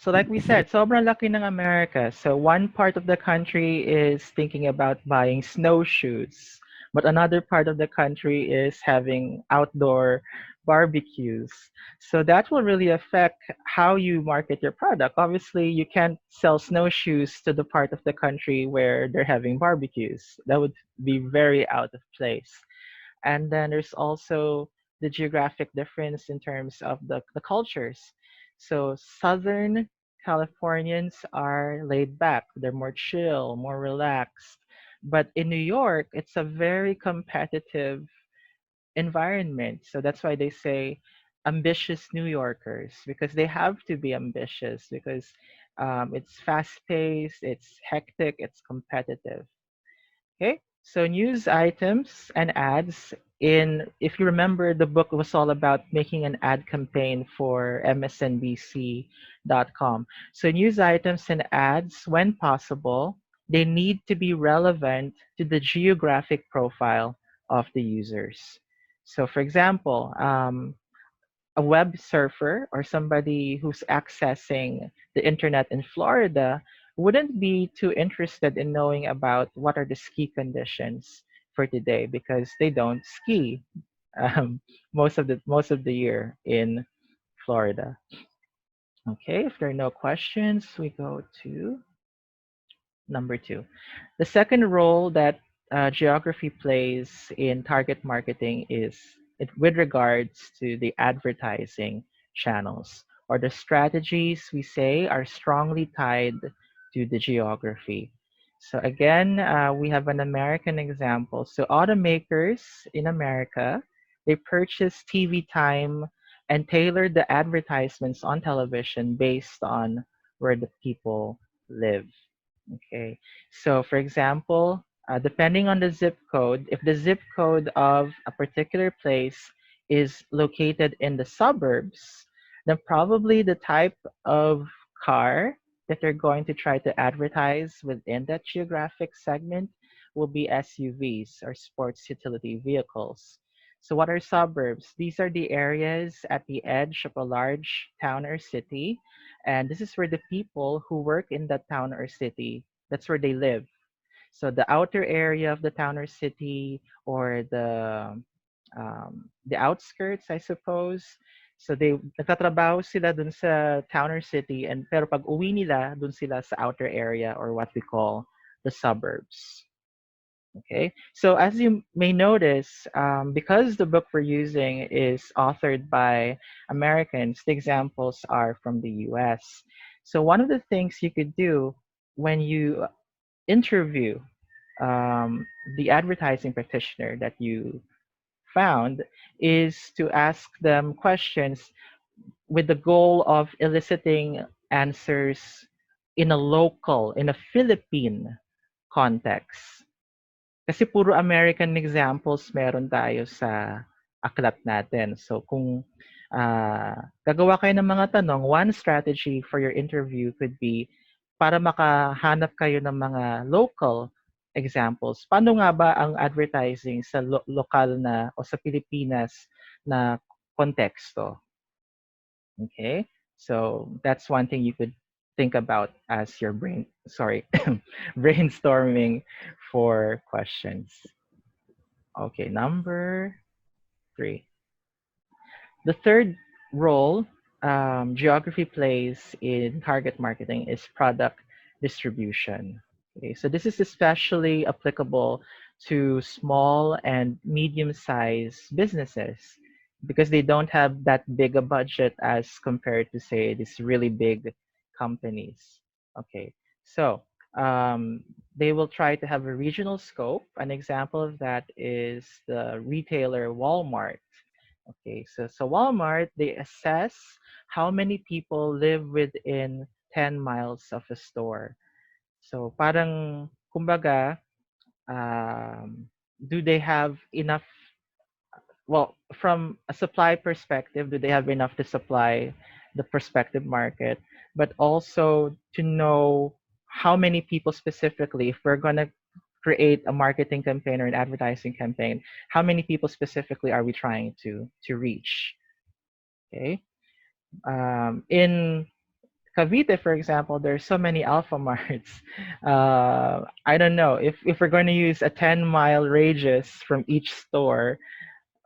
So like we said, sobrang laki ng America. So one part of the country is thinking about buying snowshoes, but another part of the country is having outdoor barbecues. So that will really affect how you market your product. Obviously, you can't sell snowshoes to the part of the country where they're having barbecues. That would be very out of place. And then there's also the geographic difference in terms of the cultures. So Southern Californians are laid back, they're more chill, more relaxed. But in New York, it's a very competitive environment. So that's why they say ambitious New Yorkers, because they have to be ambitious, because it's fast paced, it's hectic, it's competitive. Okay, so news items and ads. If you remember, the book was all about making an ad campaign for MSNBC.com. So news items and ads, when possible, they need to be relevant to the geographic profile of the users. So, for example, a web surfer or somebody who's accessing the internet in Florida wouldn't be too interested in knowing about what are the ski conditions for today because they don't ski um, most of the year in Florida. Okay, if there are no questions, we go to number two. The second role that geography plays in target marketing is with regards to the advertising channels or the strategies we say are strongly tied to the geography. So again, we have an American example. So automakers in America, they purchase TV time and tailor the advertisements on television based on where the people live. Okay. So, for example, depending on the zip code, if the zip code of a particular place is located in the suburbs, then probably the type of car that they're going to try to advertise within that geographic segment will be SUVs or sports utility vehicles. So, what are suburbs? These are the areas at the edge of a large town or city, and this is where the people who work in that town or city, that's where they live. So the outer area of the town or city, or the outskirts, I suppose. So they nagtatrabaho sila dun sa town or city, and pero pag uwi nila dun sila sa outer area, or what we call the suburbs. Okay, so as you may notice, because the book we're using is authored by Americans, the examples are from the US. So one of the things you could do when you interview the advertising practitioner that you found is to ask them questions with the goal of eliciting answers in a Philippine context. Kasi puro American examples meron tayo sa aklat natin. So kung gagawa kayo ng mga tanong, one strategy for your interview could be para makahanap kayo ng mga local examples. Paano nga ba ang advertising sa lokal na o sa Pilipinas na konteksto? Okay? So that's one thing you could think about as your brainstorming for questions. Okay, number three. The third role geography plays in target marketing is product distribution. Okay, so this is especially applicable to small and medium-sized businesses because they don't have that big a budget as compared to say these really big companies. Okay, so um, they will try to have a regional scope. An example of that is the retailer Walmart. Okay, so Walmart, they assess how many people live within 10 miles of a store. So parang, kumbaga, do they have enough, well, from a supply perspective, do they have enough to supply the prospective market? But also to know how many people specifically, if we're going to create a marketing campaign or an advertising campaign, how many people specifically are we trying to reach? Okay. In Cavite, for example, there's so many Alpha Marts. I don't know if we're going to use a 10-mile radius from each store,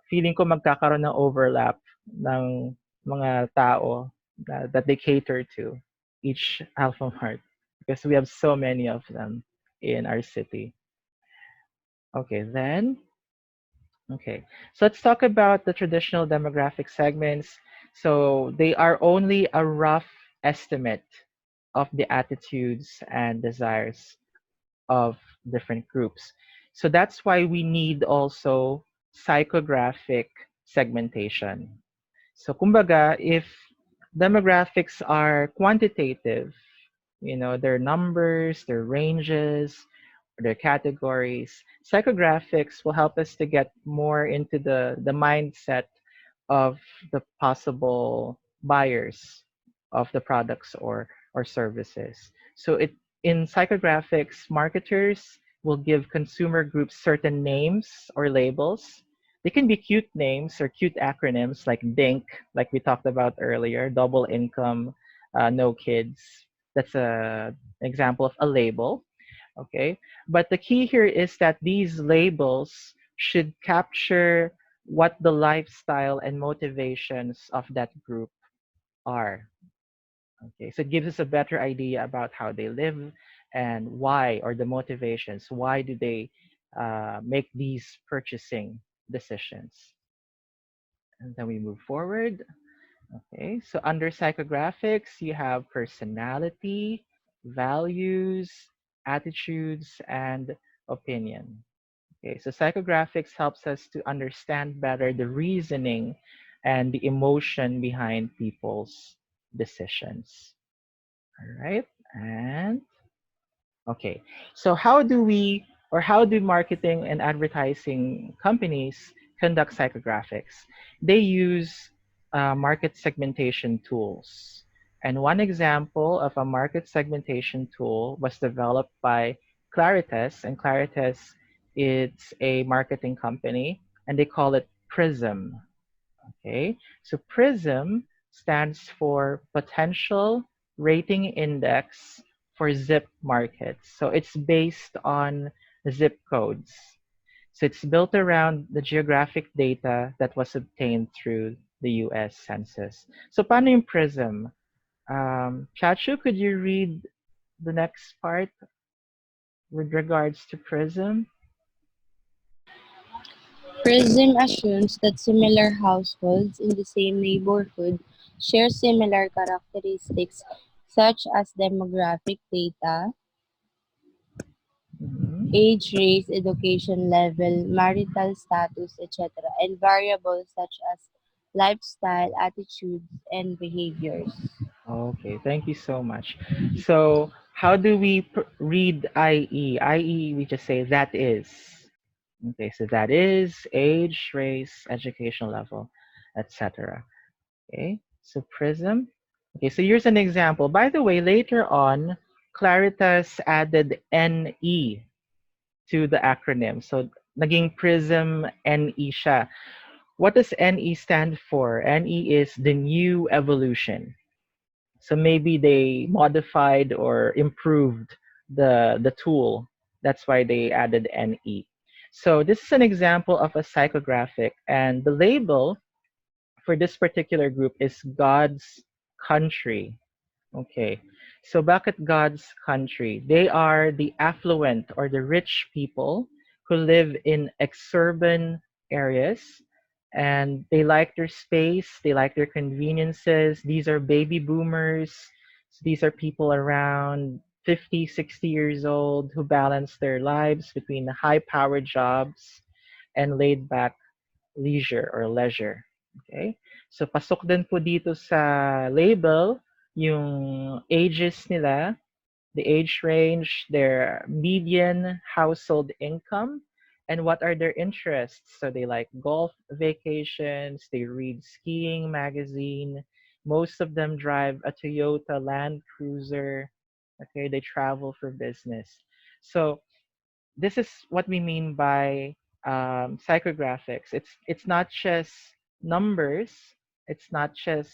feeling ko magkakaroon ng overlap ng mga tao that they cater to each Alpha Mart because we have so many of them in our city. Okay, then okay. So let's talk about the traditional demographic segments. So they are only a rough estimate of the attitudes and desires of different groups. So that's why we need also psychographic segmentation. So kumbaga, if demographics are quantitative, their numbers, their ranges, their categories, psychographics will help us to get more into the mindset of the possible buyers of the products or services. So in psychographics, marketers will give consumer groups certain names or labels. They can be cute names or cute acronyms like DINK, like we talked about earlier, double income, no kids. That's an example of a label. Okay. But the key here is that these labels should capture what the lifestyle and motivations of that group are. Okay. So it gives us a better idea about how they live and why, or the motivations. Why do they make these purchasing decisions? And then we move forward. Okay, so under psychographics, you have personality, values, attitudes, and opinion. Okay, so psychographics helps us to understand better the reasoning and the emotion behind people's decisions. All right, and okay, so how do marketing and advertising companies conduct psychographics? They use market segmentation tools. And one example of a market segmentation tool was developed by Claritas, and Claritas it's a marketing company, and they call it Prism. Okay, so PRISM stands for Potential Rating Index for zip markets. So it's based on zip codes. So it's built around the geographic data that was obtained through the US Census. So paano yung PRISM? Chachu, could you read the next part with regards to PRISM? PRISM assumes that similar households in the same neighborhood share similar characteristics such as demographic data, Mhm. age, race, education level, marital status, etc., and variables such as lifestyle, attitudes, and behaviors. Okay, thank you so much. So, how do we read IE? IE, we just say that is. Okay, so that is age, race, education level, etc. Okay, so PRISM. Okay, so here's an example. By the way, later on, Claritas added NE to the acronym. So, naging PRISM NE siya. What does NE stand for? NE is the new evolution. So maybe they modified or improved the tool. That's why they added NE. So this is an example of a psychographic, and the label for this particular group is God's country. Okay. So bakit God's country? They are the affluent or the rich people who live in exurban areas, and they like their space, they like their conveniences. These are baby boomers. So these are people around 50, 60 years old who balance their lives between high powered jobs and laid back leisure or leisure. Okay? So pasok din po dito sa label yung ages nila, the age range, their median household income, and what are their interests. So they like golf vacations, they read skiing magazine. Most of them drive a Toyota Land Cruiser. Okay, they travel for business. So this is what we mean by psychographics. It's not just numbers. It's not just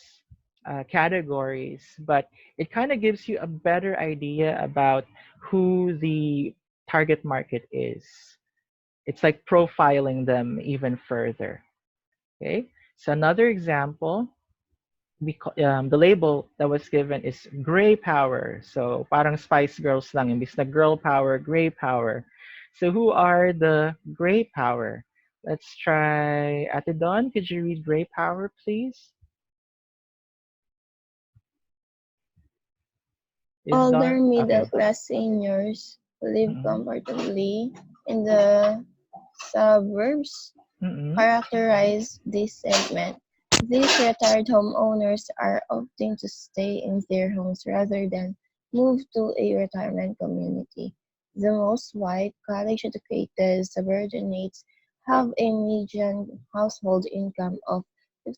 categories, but it kind of gives you a better idea about who the target market is. It's like profiling them even further. Okay, so another example, the label that was given is gray power. So parang Spice Girls lang, imbis na girl power, gray power. So who are the gray power? Let's try Ate Dawn. Could you read gray power, please? Is Older Dawn middle okay? class seniors who live Mm-mm. comfortably in the suburbs Mm-mm. characterize this segment. These retired homeowners are opting to stay in their homes rather than move to a retirement community. The most white, college educated suburbanites have a median household income of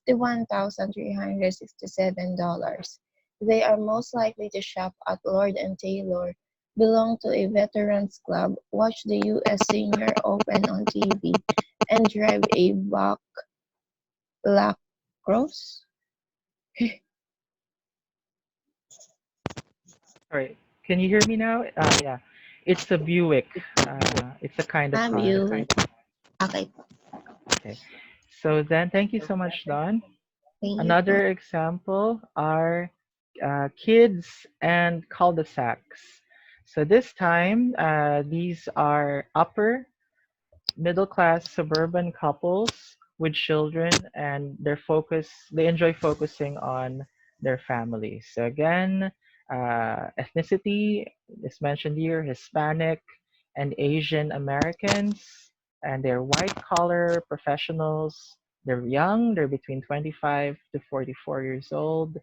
$51,367. They are most likely to shop at Lord and Taylor, belong to a veterans club, watch the US Senior Open on TV, and drive a Buck lacrosse. All right. Can you hear me now? Yeah. It's a Buick. It's a kind of Have car. you? Okay, Okay. So then, thank you so much, Don. thank you po. Another example are kids and cul-de-sacs. So this time, these are upper middle class suburban couples with children, and they enjoy focusing on their families. So again, ethnicity is mentioned here: Hispanic and Asian Americans, and they're white collar professionals. They're young, they're between 25 to 44 years old.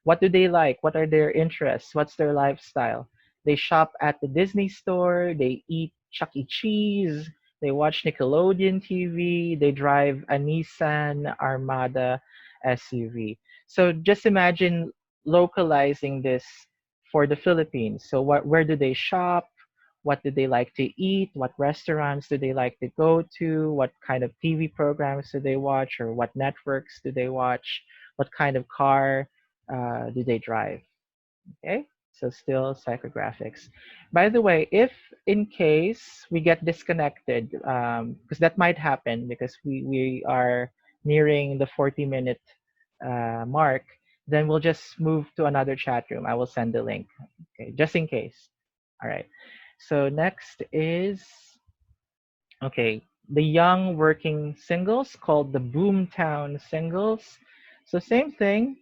What do they like? What are their interests? What's their lifestyle? They shop at the Disney store, they eat Chuck E. Cheese, they watch Nickelodeon TV, they drive a Nissan Armada SUV. So just imagine localizing this for the Philippines. So where do they shop? What do they like to eat? What restaurants do they like to go to? What kind of TV programs do they watch, or what networks do they watch? What kind of car do they drive? Okay, so still psychographics. By the way, if in case we get disconnected, because that might happen because we are nearing the 40-minute mark, then we'll just move to another chat room. I will send the link, okay, just in case. All right. So next is, okay, the young working singles called the Boomtown singles. So same thing.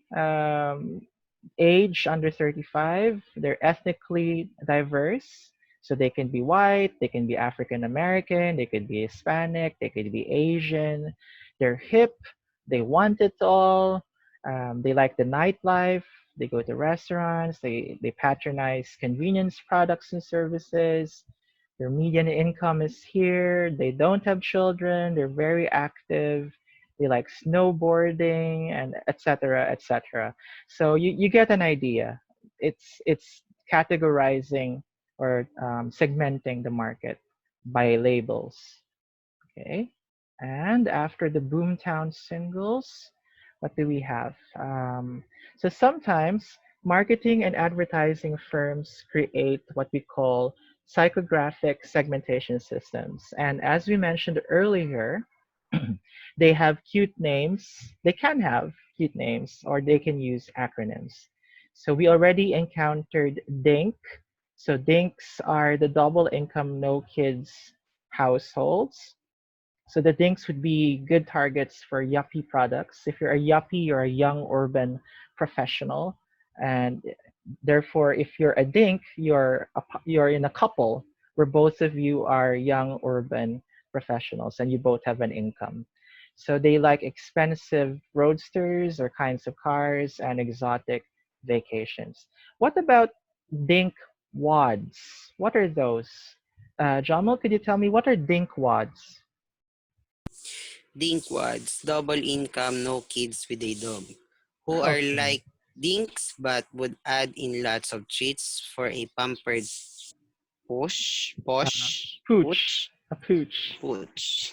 Age under 35, they're ethnically diverse. So they can be white, they can be African American, they could be Hispanic, they could be Asian. They're hip, they want it all. They like the nightlife, they go to restaurants, they patronize convenience products and services. Their median income is here, they don't have children, they're very active, they like snowboarding, and etc. etc. So you get an idea. It's categorizing or segmenting the market by labels. Okay. And after the Boomtown singles, what do we have? So sometimes marketing and advertising firms create what we call psychographic segmentation systems. And as we mentioned earlier, they have cute names. They can have cute names, or they can use acronyms. So we already encountered DINK. So DINKs are the double income, no kids households. So the dinks would be good targets for yuppie products. If you're a yuppie, you're a young urban professional, and therefore, if you're a dink, you're in a couple where both of you are young urban professionals and you both have an income. So they like expensive roadsters or kinds of cars and exotic vacations. What about dink wads? What are those? Jamal, could you tell me what are dink wads? Dinkwads, double income, no kids with a dog, who are Okay. like dinks but would add in lots of treats for a pampered posh, Uh, posh, pooch, pooch, a pooch. pooch.